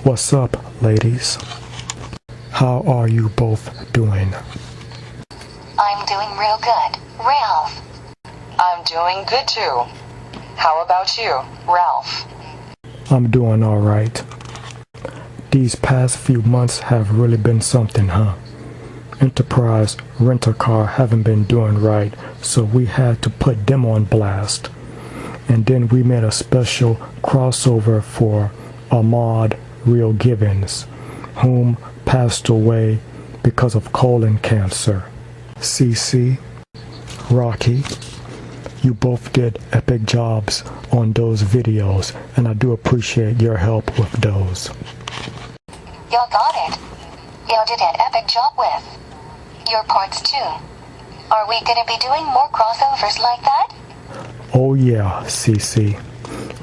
What's up, ladies? How are you both doing? I'm doing real good, Ralph. I'm doing good too. How about you, Ralph? I'm doing alright. These past few months have really been something, huh? Enterprise Rent-A-Car haven't been doing right, so we had to put them on blast. And then we made a special crossover for Ahmad Real Givens, whom passed away because of colon cancer. Cece, Rocky, you both did epic jobs on those videos, and I do appreciate your help with those. Y'all got it. Y'all did an epic job with your parts too. Are we gonna be doing more crossovers like that? Oh yeah, Cece.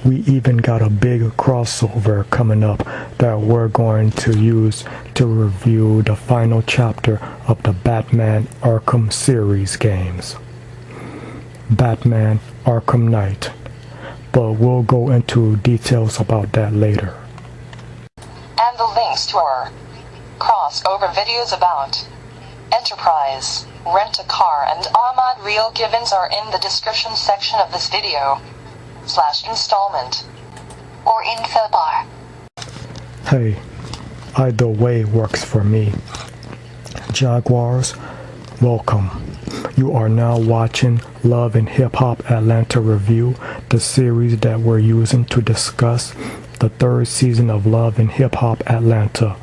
We even got a big crossover coming up that we're going to use to review the final chapter of the Batman Arkham series games. Batman Arkham Knight. But we'll go into details about that later. And the links to our crossover videos about Enterprise, Rent-A-Car, and Ahmad Real Givens are in the description section of this video / installment or info bar. Hey, either way works for me. Jaguars, welcome. You are now watching Love and Hip Hop Atlanta Review, the series that we're using to discuss the third season of Love and Hip Hop Atlanta.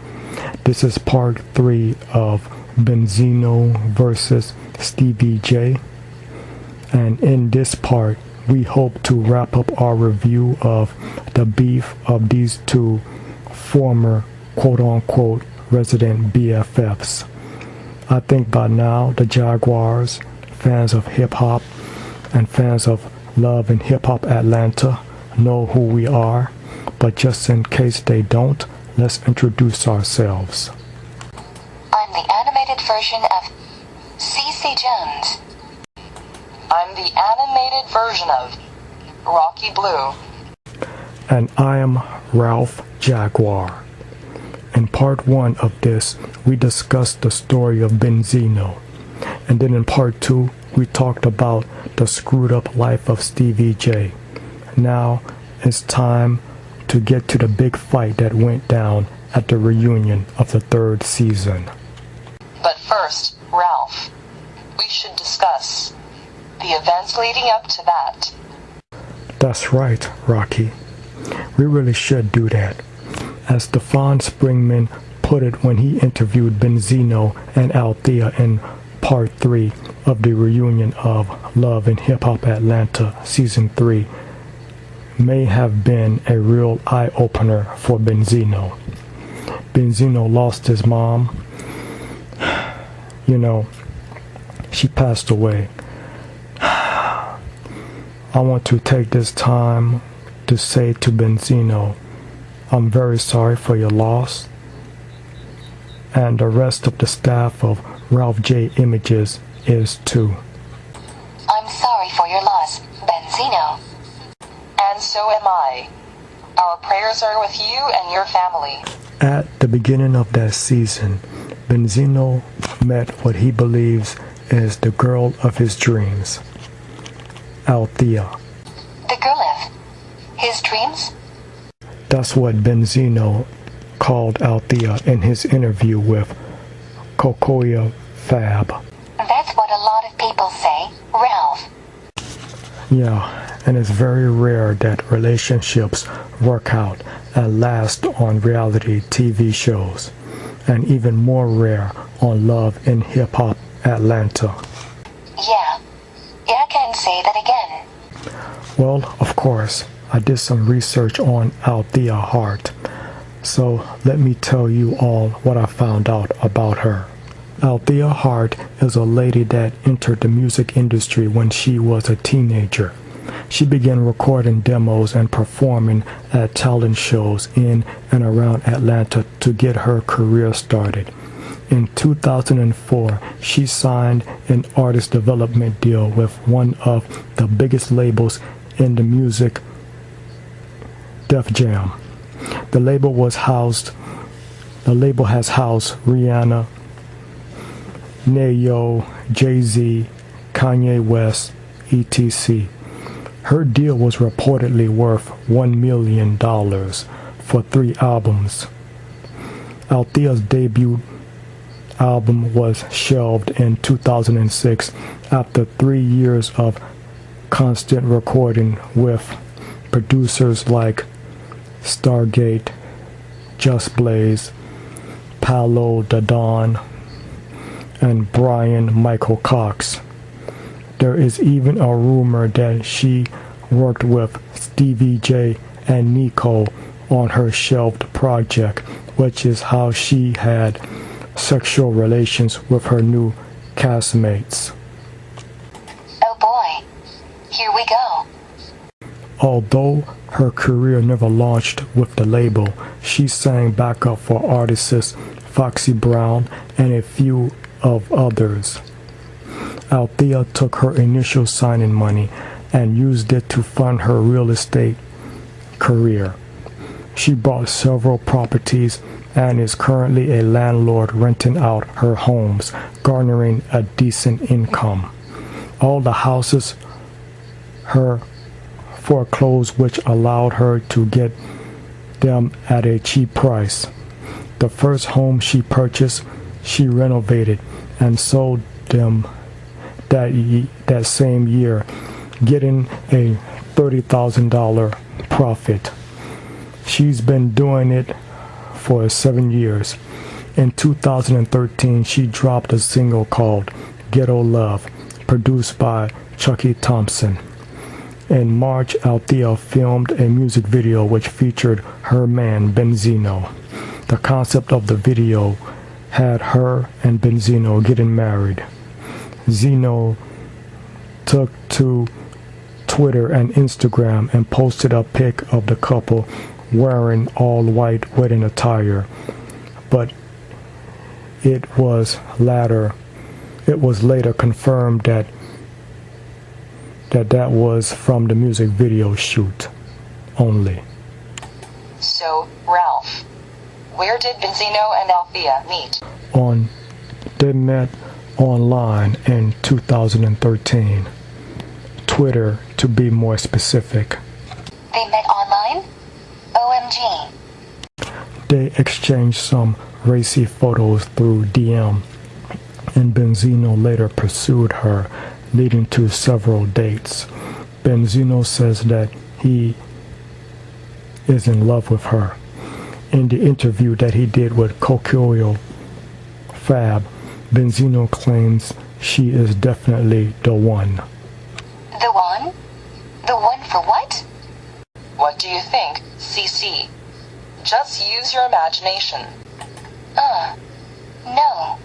This is part 3 of Benzino vs Stevie J. And in this part, we hope to wrap up our review of the beef of these two former quote-unquote resident BFFs. I think by now the Jaguars, fans of hip-hop, and fans of Love and Hip Hop Atlanta know who we are, but just in case they don't, let's introduce ourselves. I'm the animated version of Cece Jones. I'm the animated version of Rocky Blue. And I am Ralph Jaguar. In part 1 of this, we discussed the story of Benzino. And then in part 2, we talked about the screwed up life of Stevie J. Now it's time to get to the big fight that went down at the reunion of the third season. But first, Ralph, we should discuss the events leading up to that. That's right, Rocky. We really should do that. As Stefan Springman put it when he interviewed Benzino and Althea in part 3 of the reunion of Love and Hip Hop Atlanta Season 3, may have been a real eye-opener for Benzino. Benzino lost his mom. You know, she passed away. I want to take this time to say to Benzino, I'm very sorry for your loss, and the rest of the staff of Ralph J Images is too. I'm sorry for your loss, Benzino. And so am I. Our prayers are with you and your family. At the beginning of that season, Benzino met what he believes is the girl of his dreams, Althea. The girl of his dreams? That's what Benzino called Althea in his interview with Cocoya Fab. That's what a lot of people say, Ralph. Yeah, and it's very rare that relationships work out and last on reality TV shows, and even more rare on Love and Hip Hop Atlanta. Yeah, I can say that again. Well, of course, I did some research on Althea Hart, so let me tell you all what I found out about her. Althea Hart is a lady that entered the music industry when she was a teenager. She began recording demos and performing at talent shows in and around Atlanta to get her career started. In 2004, she signed an artist development deal with one of the biggest labels in the music, Def Jam. The label has housed Rihanna, Nayo, Jay-Z, Kanye West, etc. Her deal was reportedly worth $1 million for 3 albums. Althea's debut album was shelved in 2006 after 3 years of constant recording with producers like Stargate, Just Blaze, Paolo Da Don, and Brian Michael Cox. There is even a rumor that she worked with Stevie J and Nico on her shelved project, which is how she had sexual relations with her new castmates. Oh boy. Here we go. Although her career never launched with the label, she sang backup for artists Foxy Brown and a few of others. Althea took her initial signing money and used it to fund her real estate career. She bought several properties and is currently a landlord renting out her homes, garnering a decent income. All the houses her foreclosed, which allowed her to get them at a cheap price. The first home she purchased, she renovated and sold them that same year, getting a $30,000 profit. She's been doing it for 7 years. In 2013, she dropped a single called Ghetto Love, produced by Chucky Thompson. In March, Althea filmed a music video which featured her man Benzino. The concept of the video had her and Benzino getting married. Zeno took to Twitter and Instagram and posted a pic of the couple wearing all white wedding attire, but it was later confirmed that was from the music video shoot only. So, Ralph, where did Benzino and Althea meet? They met online in 2013. Twitter, to be more specific. They met online? OMG. They exchanged some racy photos through DM, and Benzino later pursued her, leading to several dates. Benzino says that he is in love with her. In the interview that he did with Coquio Fab, Benzino claims she is definitely the one. The one? The one for what? What do you think, Cece? Just use your imagination. No.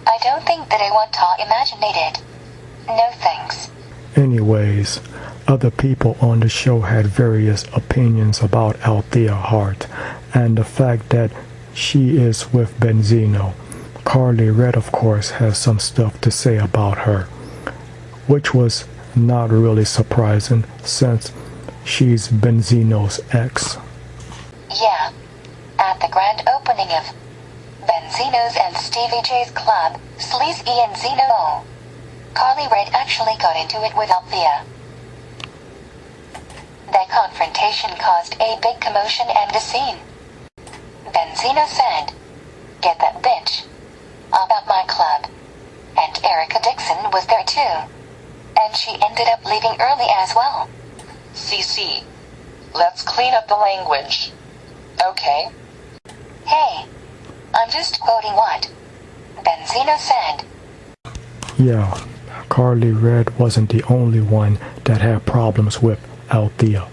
I don't think that I want to imaginate it. No thanks. Anyways, other people on the show had various opinions about Althea Hart and the fact that she is with Benzino. Carly Red, of course, has some stuff to say about her, which was not really surprising since she's Benzino's ex. Yeah. At the grand opening of Benzino's and Stevie J's club, Sleaze E and Zeno, Carly Red actually got into it with Althea. That confrontation caused a big commotion and a scene. Benzino said, "Get that bitch about my club." And Erica Dixon was there too. And she ended up leaving early as well. Cece, let's clean up the language. Okay? Hey, I'm just quoting what Benzino said. Yeah, Carly Red wasn't the only one that had problems with Althea.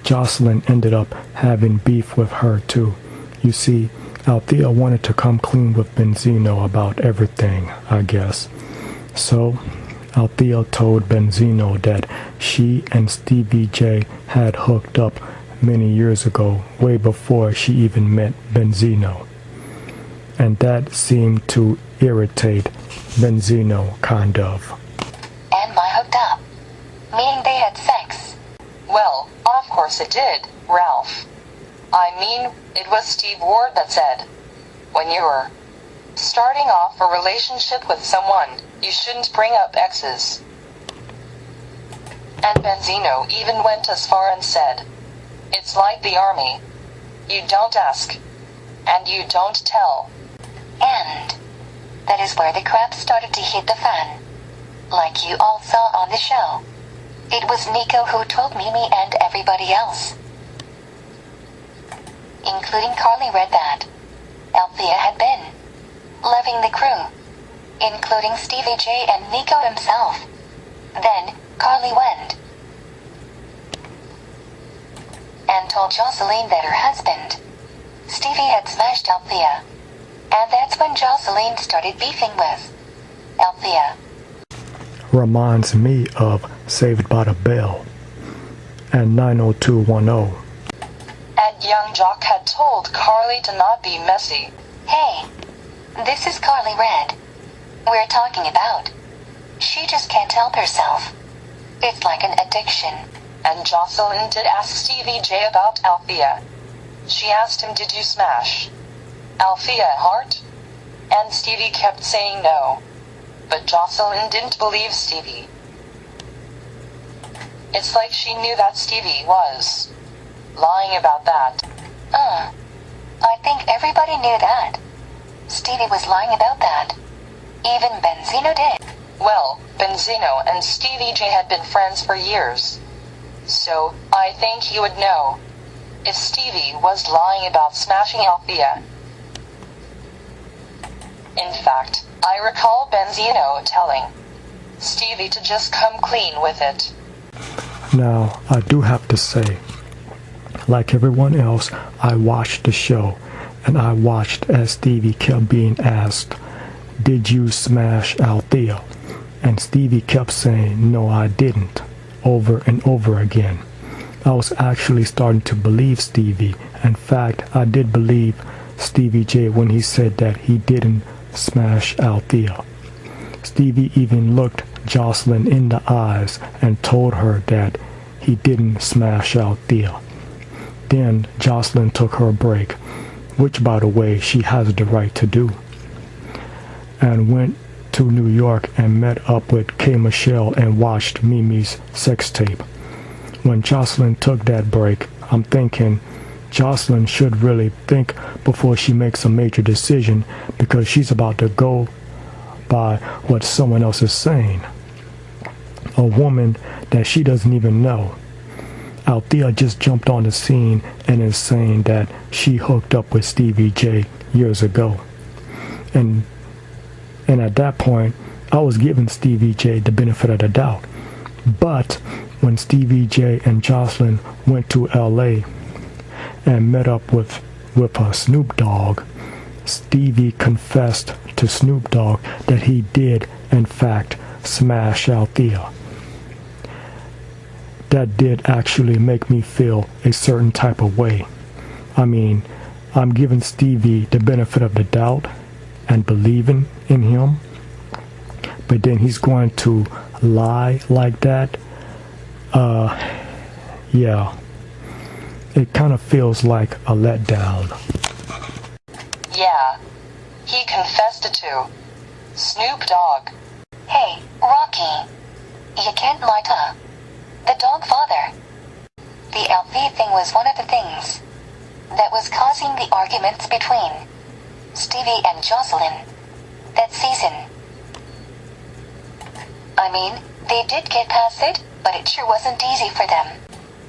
Joseline ended up having beef with her too. You see, Althea wanted to come clean with Benzino about everything, I guess. So, Althea told Benzino that she and Stevie J had hooked up many years ago, way before she even met Benzino. And that seemed to irritate Benzino, kind of. And by hooked up, meaning they had sex. Well, of course it did, Ralph. I mean, it was Steve Ward that said, when you're starting off a relationship with someone, you shouldn't bring up exes. And Benzino even went as far and said, it's like the army. You don't ask, and you don't tell. And that is where the crap started to hit the fan. Like you all saw on the show. It was Nico who told Mimi and everybody else, including Carly, read that Althea had been leaving the crew, including Stevie J and Nico himself. Then Carly went and told Joseline that her husband, Stevie, had smashed Althea. And that's when Joseline started beefing with Althea. Reminds me of Saved by the Bell and 90210. And young Jock had told Carly to not be messy. Hey, this is Carly Red we're talking about. She just can't help herself. It's like an addiction. And Joseline did ask Stevie J about Althea. She asked him, did you smash Althea heart? And Stevie kept saying no. But Joseline didn't believe Stevie. It's like she knew that Stevie was lying about that. I think everybody knew that Stevie was lying about that. Even Benzino did. Well, Benzino and Stevie J had been friends for years. So, I think he would know if Stevie was lying about smashing Althea. In fact, I recall Benzino telling Stevie to just come clean with it. Now, I do have to say, like everyone else, I watched the show, and I watched as Stevie kept being asked, did you smash Althea? And Stevie kept saying, no, I didn't, over and over again. I was actually starting to believe Stevie. In fact, I did believe Stevie J when he said that he didn't smash Althea. Stevie even looked Joseline in the eyes and told her that he didn't smash Althea. Then Joseline took her break, which by the way she has the right to do, and went to New York and met up with K. Michelle and watched Mimi's sex tape. When Joseline took that break, I'm thinking Joseline should really think before she makes a major decision, because she's about to go by what someone else is saying. A woman that she doesn't even know. Althea just jumped on the scene and is saying that she hooked up with Stevie J years ago. And at that point, I was giving Stevie J the benefit of the doubt. But when Stevie J and Joseline went to LA and met up with Snoop Dogg, Stevie confessed to Snoop Dogg that he did, in fact, smash Althea. That did actually make me feel a certain type of way. I mean, I'm giving Stevie the benefit of the doubt and believing in him, but then he's going to lie like that. Yeah, it kind of feels like a letdown. Yeah, he confessed it to Snoop Dogg. Hey, Rocky, you can't lie to the dog father. The Althea thing was one of the things that was causing the arguments between Stevie and Joseline that season. I mean, they did get past it, but it sure wasn't easy for them.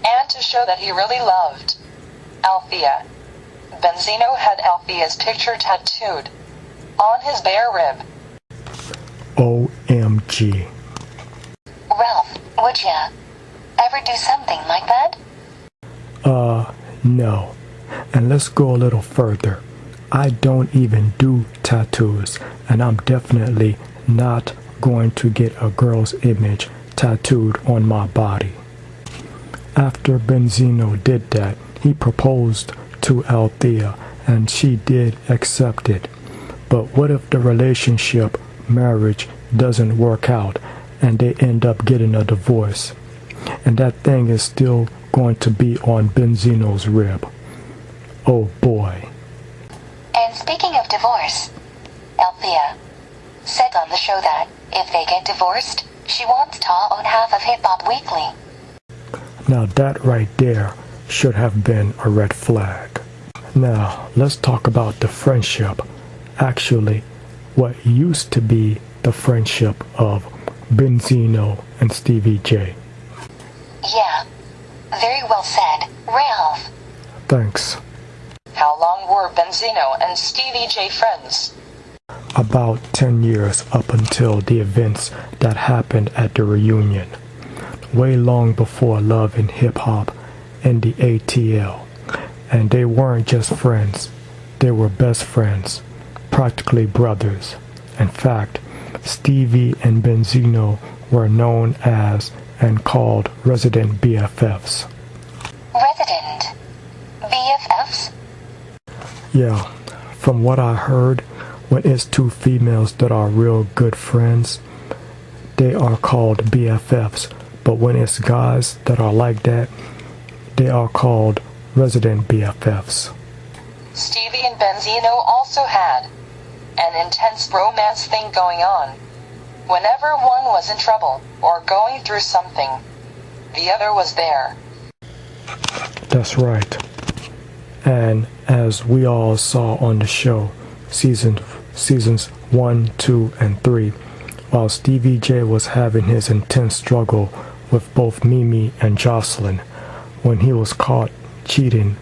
And to show that he really loved Althea, Benzino had Althea's picture tattooed on his bare rib. OMG. Ralph, would ya ever do something like that? No. And let's go a little further. I don't even do tattoos, and I'm definitely not going to get a girl's image tattooed on my body. After Benzino did that, he proposed to Althea, and she did accept it. But what if the relationship, marriage, doesn't work out, and they end up getting a divorce? And that thing is still going to be on Benzino's rib. Oh boy. And speaking of divorce, Althea said on the show that if they get divorced, she wants Ta own half of Hip Hop Weekly. Now that right there should have been a red flag. Now let's talk about the friendship. Actually, what used to be the friendship of Benzino and Stevie J. Yeah, very well said, Ralph. Thanks. How long were Benzino and Stevie J friends? About 10 years up until the events that happened at the reunion. Way long before Love and Hip Hop and the ATL. And they weren't just friends, they were best friends, practically brothers. In fact, Stevie and Benzino were known as and called resident BFFs. Resident BFFs? Yeah, from what I heard, when it's two females that are real good friends, they are called BFFs. But when it's guys that are like that, they are called resident BFFs. Stevie and Benzino also had an intense romance thing going on. Whenever one was in trouble or going through something, the other was there. That's right. And as we all saw on the show, seasons 1, 2, and 3, while Stevie J was having his intense struggle with both Mimi and Joseline, when he was caught cheating,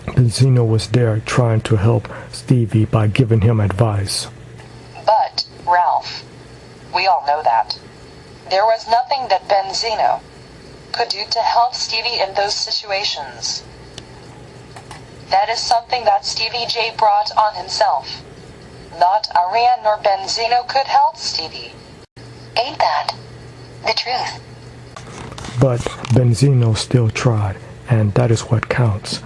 Benzino was there trying to help Stevie by giving him advice. But, Ralph, we all know that there was nothing that Benzino could do to help Stevie in those situations. That is something that Stevie J brought on himself. Not Ariane nor Benzino could help Stevie. Ain't that the truth? But Benzino still tried, and that is what counts.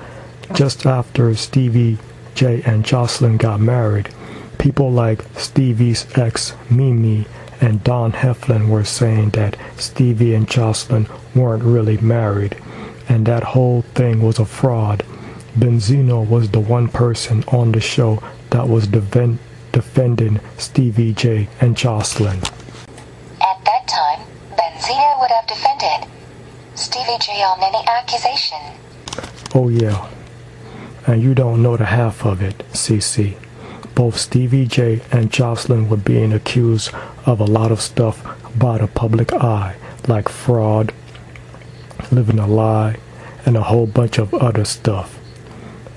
Just after Stevie J and Joseline got married, people like Stevie's ex Mimi and Don Heflin were saying that Stevie and Joseline weren't really married, and that whole thing was a fraud. Benzino was the one person on the show that was defending Stevie J and Joseline. At that time, Benzino would have defended Stevie J on any accusation. Oh yeah, and you don't know the half of it, Cece. Both Stevie J and Joseline were being accused of a lot of stuff by the public eye, like fraud, living a lie, and a whole bunch of other stuff.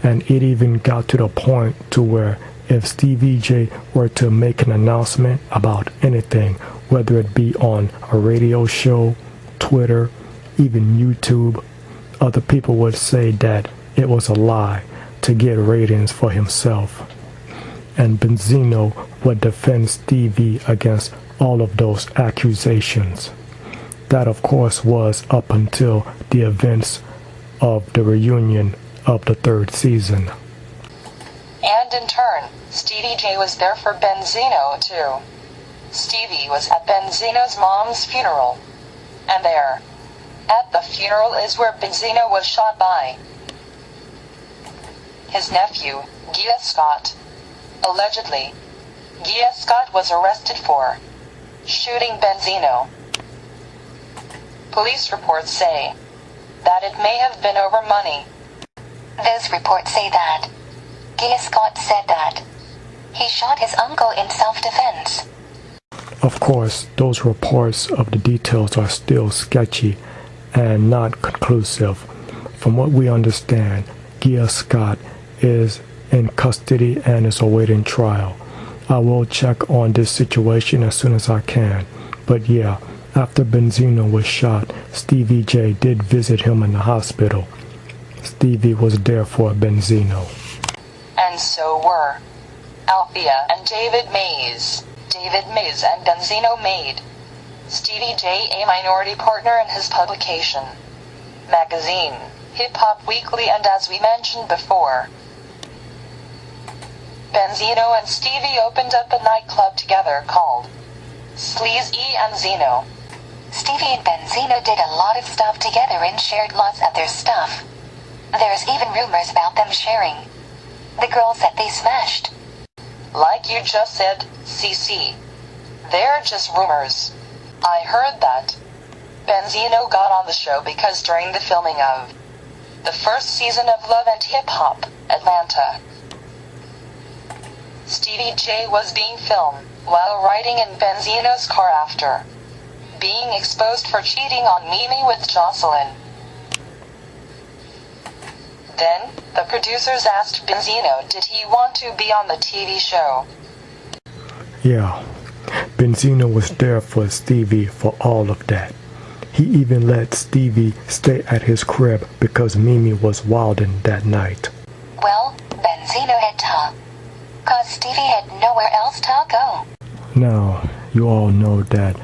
And it even got to the point to where if Stevie J were to make an announcement about anything, whether it be on a radio show, Twitter, even YouTube, other people would say that it was a lie to get ratings for himself. And Benzino would defend Stevie against all of those accusations. That of course was up until the events of the reunion of the third season. And in turn, Stevie J was there for Benzino too. Stevie was at Benzino's mom's funeral. And there, at the funeral is where Benzino was shot by his nephew, Gia Scott. Allegedly, Gia Scott was arrested for shooting Benzino. Police reports say that it may have been over money. Those reports say that Gia Scott said that he shot his uncle in self-defense. Of course, those reports of the details are still sketchy and not conclusive. From what we understand, Gia Scott is in custody and is awaiting trial. I will check on this situation as soon as I can. But yeah, after Benzino was shot, Stevie J did visit him in the hospital. Stevie was there for Benzino. And so were Althea and David Mays. David Mays and Benzino made Stevie J a minority partner in his publication, magazine, Hip Hop Weekly, and as we mentioned before, Benzino and Stevie opened up a nightclub together called Sleaze E and Zeno. Stevie and Benzino did a lot of stuff together and shared lots of their stuff. There's even rumors about them sharing the girls that they smashed. Like you just said, Cece. They're just rumors. I heard that Benzino got on the show because during the filming of the first season of Love and Hip Hop, Atlanta, Stevie J was being filmed while riding in Benzino's car after being exposed for cheating on Mimi with Joseline. Then, the producers asked Benzino did he want to be on the TV show. Yeah, Benzino was there for Stevie for all of that. He even let Stevie stay at his crib because Mimi was wildin' that night. Well, Benzino had to, 'cause Stevie had nowhere else to go. Now, you all know that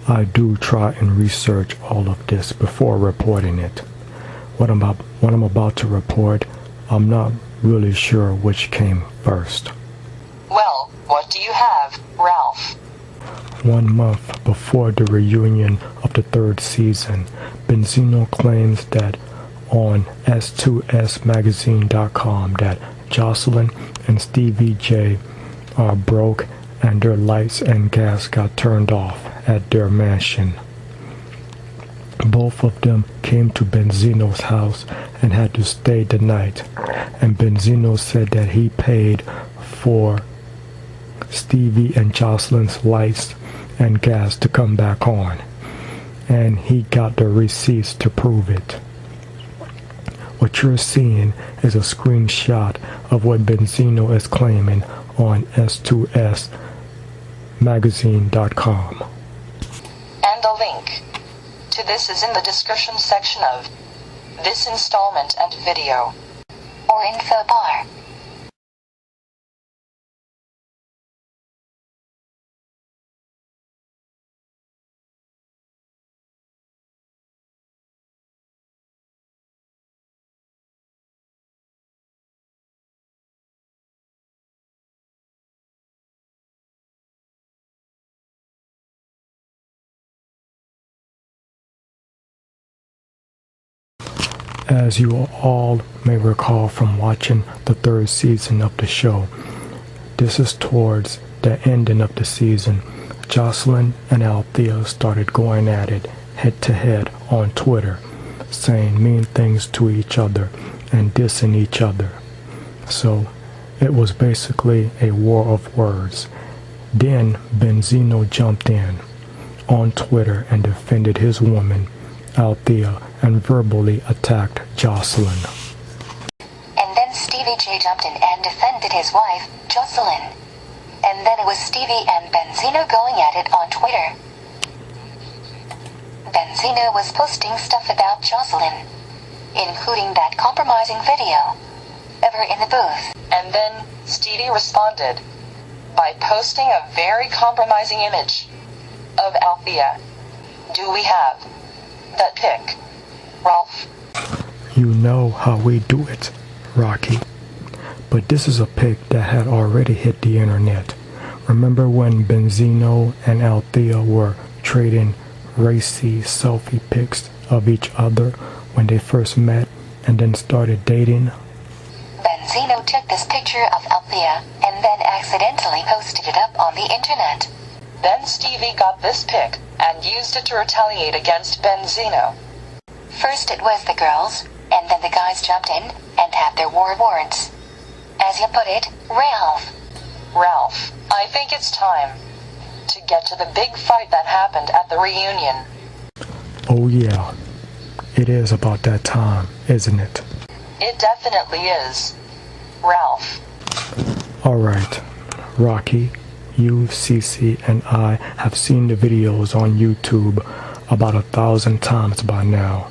I do try and research all of this before reporting it. What I'm about to report, I'm not really sure which came first. Well, what do you have, Ralph? 1 month before the reunion of the 3rd season, Benzino claims that on S2SMagazine.com that Joseline and Stevie J are broke and their lights and gas got turned off at their mansion. Both of them came to Benzino's house and had to stay the night, and Benzino said that he paid for Stevie and Joseline's lights and gas to come back on, and he got the receipts to prove it. What you're seeing is a screenshot of what Benzino is claiming on S2SMagazine.com. And a link to this is in the description section of this installment and video. Or info bar. As you all may recall from watching the 3rd season of the show, this is towards the ending of the season. Joseline and Althea started going at it head to head on Twitter, saying mean things to each other and dissing each other. So it was basically a war of words. Then Benzino jumped in on Twitter and defended his woman, Althea, and verbally attacked Joseline. And then Stevie J jumped in and defended his wife, Joseline. And then it was Stevie and Benzino going at it on Twitter. Benzino was posting stuff about Joseline, including that compromising video of her in the booth. And then Stevie responded by posting a very compromising image of Althea. Do we have that pic, Ralph? You know how we do it, Rocky. But this is a pic that had already hit the internet. Remember when Benzino and Althea were trading racy selfie pics of each other when they first met and then started dating? Benzino took this picture of Althea and then accidentally posted it up on the internet. Then Stevie got this pic and used it to retaliate against Benzino. First it was the girls, and then the guys jumped in and had their war words. As you put it, Ralph. Ralph, I think it's time to get to the big fight that happened at the reunion. Oh yeah, it is about that time, isn't it? It definitely is, Ralph. Alright, Rocky, you, Cece, and I have seen the videos on YouTube about 1,000 times by now,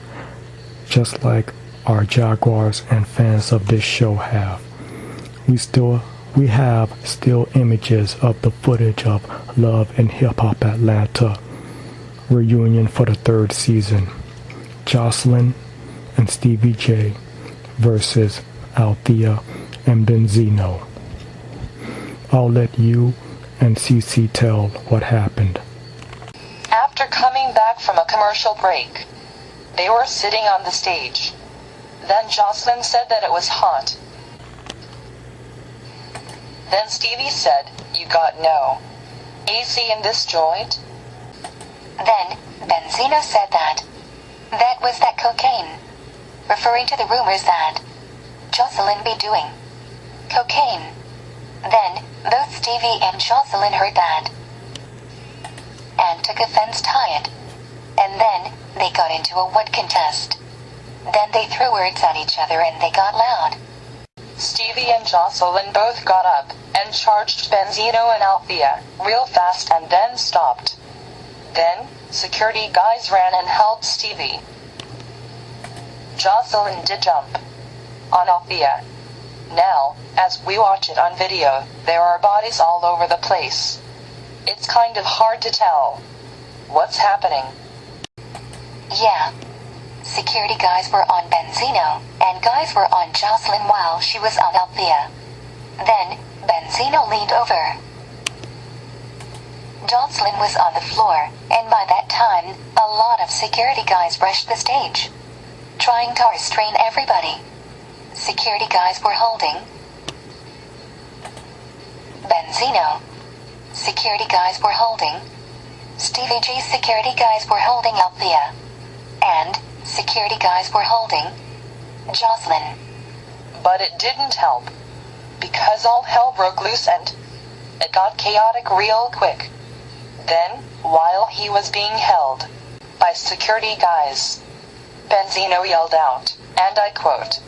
just like our Jaguars and fans of this show have. We have still images of the footage of Love and Hip Hop Atlanta reunion for the 3rd season. Joseline and Stevie J versus Althea and Benzino. I'll let you and Cece tell what happened. After coming back from a commercial break, they were sitting on the stage, Then Joseline said that it was hot. Then Stevie said, "You got no AC in this joint?" Then Benzino said that was that cocaine, referring to the rumors that Joseline be doing cocaine. Then both Stevie and Joseline heard that and took offense to it. And then they got into a word contest. Then they threw words at each other and they got loud. Stevie and Joseline both got up and charged Benzino and Althea real fast and then stopped. Then security guys ran and helped Stevie. Joseline did jump on Althea. Now, as we watch it on video, there are bodies all over the place. It's kind of hard to tell what's happening. Yeah. Security guys were on Benzino, and guys were on Joseline while she was on Althea. Then, Benzino leaned over. Joseline was on the floor, and by that time, a lot of security guys rushed the stage, trying to restrain everybody. Security guys were holding Benzino. Security guys were holding Stevie J. Security guys were holding Althea. And security guys were holding Joseline. But it didn't help, because all hell broke loose and it got chaotic real quick. Then, while he was being held by security guys, Benzino yelled out, and I quote,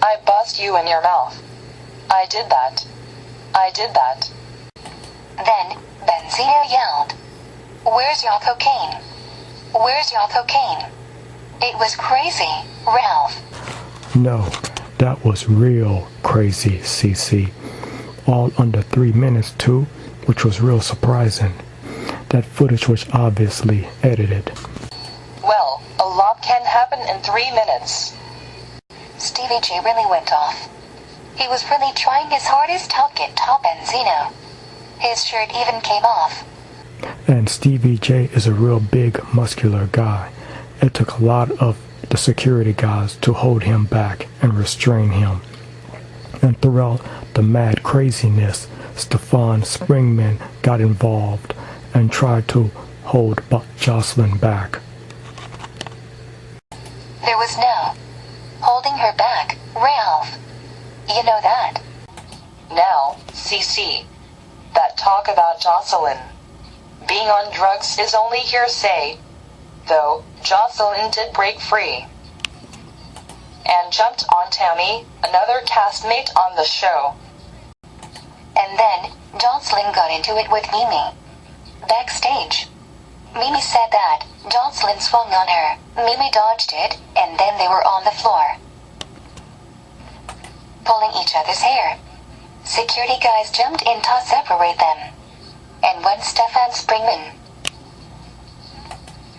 "I bust you in your mouth. I did that. I did that." Then, Benzino yelled, "Where's your cocaine? Where's your cocaine?" It was crazy, Ralph. No, that was real crazy, Cece. All under 3 minutes too, which was real surprising. That footage was obviously edited. Well, a lot can happen in 3 minutes. Stevie J really went off. He was really trying his hardest to get top Benzino. His shirt even came off. And Stevie J is a real big, muscular guy. It took a lot of the security guys to hold him back and restrain him. And throughout the mad craziness, Stefan Springman got involved and tried to hold Joseline back. There was no holding her back, Ralph. You know that. Now, Cece, that talk about Joseline being on drugs is only hearsay. Though, Joseline did break free and jumped on Tammy, another castmate on the show. And then, Joseline got into it with Mimi. Backstage. Mimi said that Joseline swung on her, Mimi dodged it, and then they were on the floor, pulling each other's hair. Security guys jumped in to separate them. And when Stefan Springman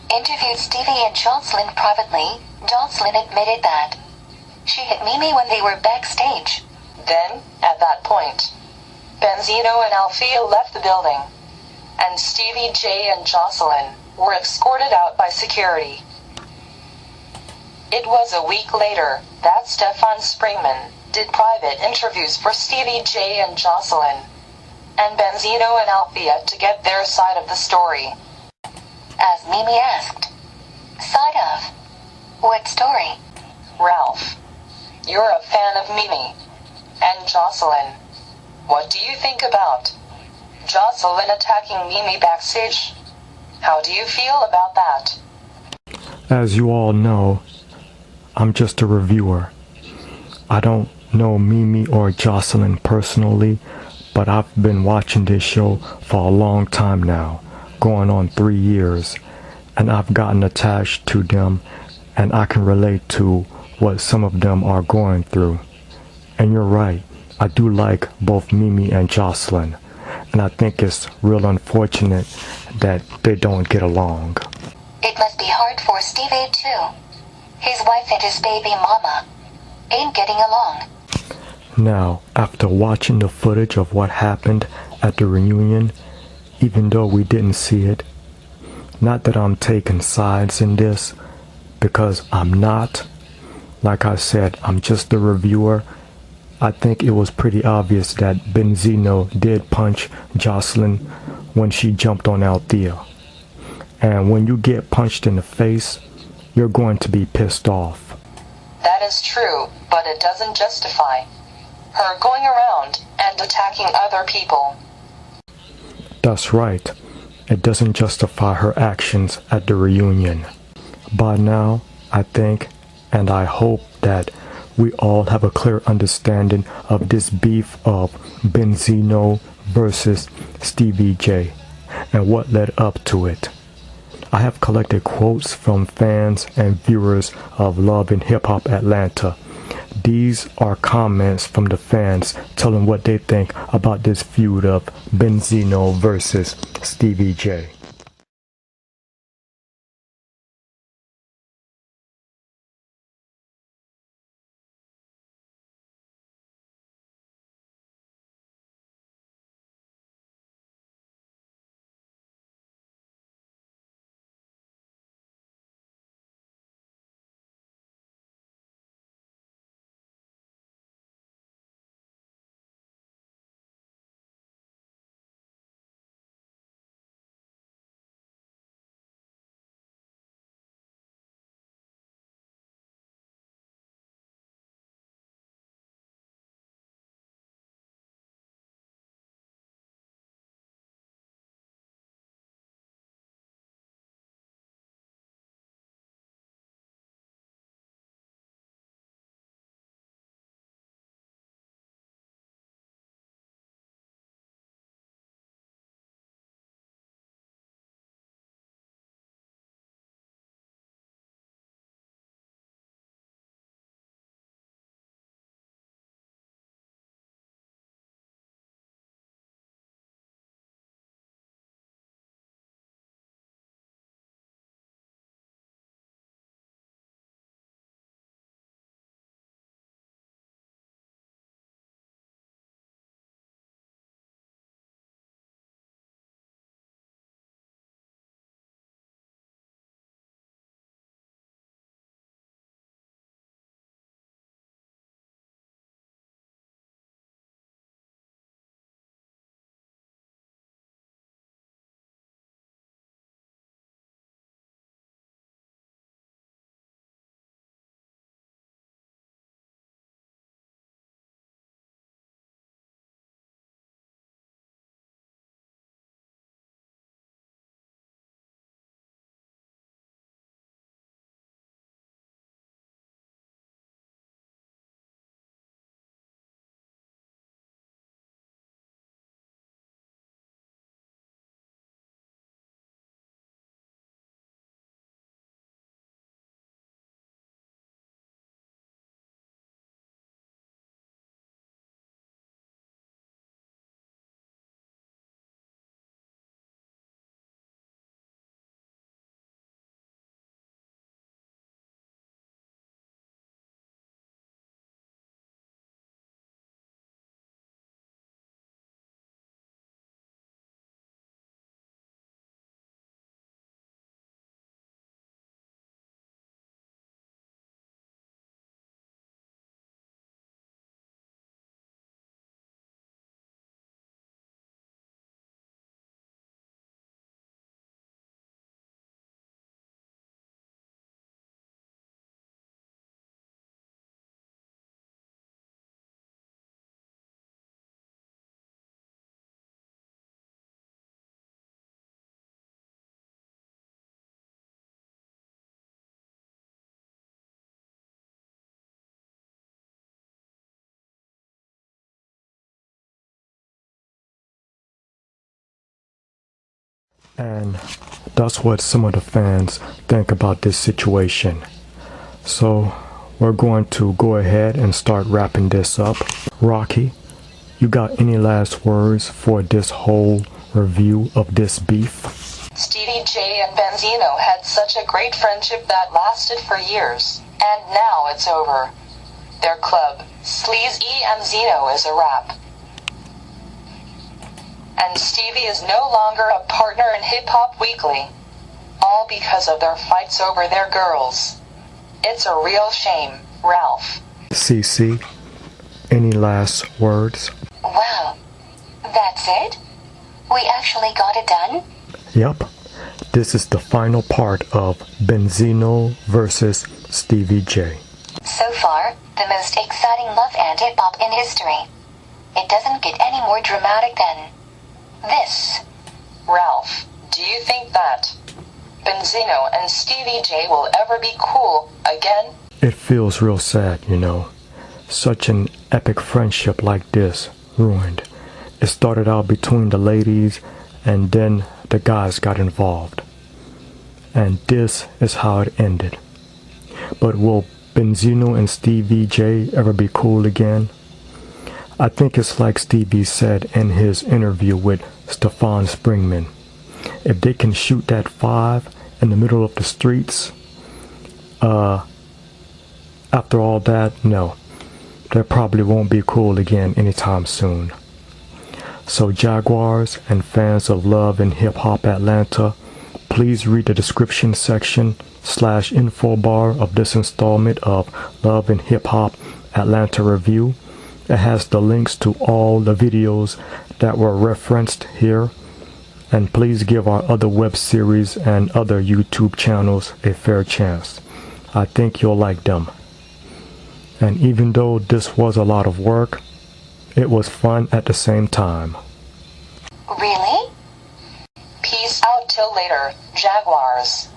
interviewed Stevie and Joseline privately, Joseline admitted that she hit Mimi when they were backstage. Then, at that point, Benzino and Althea left the building, and Stevie J and Joseline were escorted out by security. It was a week later that Stefan Springman did private interviews for Stevie J and Joseline, and Benzino and Althea to get their side of the story. As Mimi asked, "Side of? What story?" Ralph, you're a fan of Mimi and Joseline. What do you think about Joseline attacking Mimi backstage? How do you feel about that? As you all know, I'm just a reviewer. I don't know Mimi or Joseline personally, but I've been watching this show for a long time now, going on 3 years, and I've gotten attached to them, and I can relate to what some of them are going through. And you're right, I do like both Mimi and Joseline, and I think it's real unfortunate that they don't get along. It must be hard for Stevie too. His wife and his baby mama ain't getting along. Now, after watching the footage of what happened at the reunion, even though we didn't see it, not that I'm taking sides in this, because I'm not, Like I said, I'm just the reviewer. I think it was pretty obvious that Benzino did punch Joseline when she jumped on Althea. And when you get punched in the face, you're going to be pissed off. That is true, but it doesn't justify her going around and attacking other people. That's right. It doesn't justify her actions at the reunion. By now, I think, and I hope that we all have a clear understanding of this beef of Benzino versus Stevie J and what led up to it. I have collected quotes from fans and viewers of Love and Hip Hop Atlanta. These are comments from the fans telling what they think about this feud of Benzino versus Stevie J. And that's what some of the fans think about this situation. So we're going to go ahead and start wrapping this up. Rocky, you got any last words for this whole review of this beef? Stevie J and Benzino had such a great friendship that lasted for years, and now it's over. Their club, Sleaze E and Zeno, is a wrap. And Stevie is no longer a partner in Hip Hop Weekly. All because of their fights over their girls. It's a real shame. Ralph. Cece, any last words? Wow. That's it? We actually got it done? Yep. This is the final part of Benzino vs Stevie J. So far, the most exciting love and hip-hop in history. It doesn't get any more dramatic than this. Ralph, do you think that Benzino and Stevie J will ever be cool again? It feels real sad, you know. Such an epic friendship like this ruined. It started out between the ladies and then the guys got involved. And this is how it ended. But will Benzino and Stevie J ever be cool again? I think it's like Stevie said in his interview with Stefan Springman. If they can shoot that 5 in the middle of the streets, after all that, no. They probably won't be cool again anytime soon. So Jaguars and fans of Love and Hip Hop Atlanta, please read the description section /info bar of this installment of Love and Hip Hop Atlanta Review. It has the links to all the videos that were referenced here. And please give our other web series and other YouTube channels a fair chance. I think you'll like them. And even though this was a lot of work, it was fun at the same time. Really? Peace out till later, Jaguars.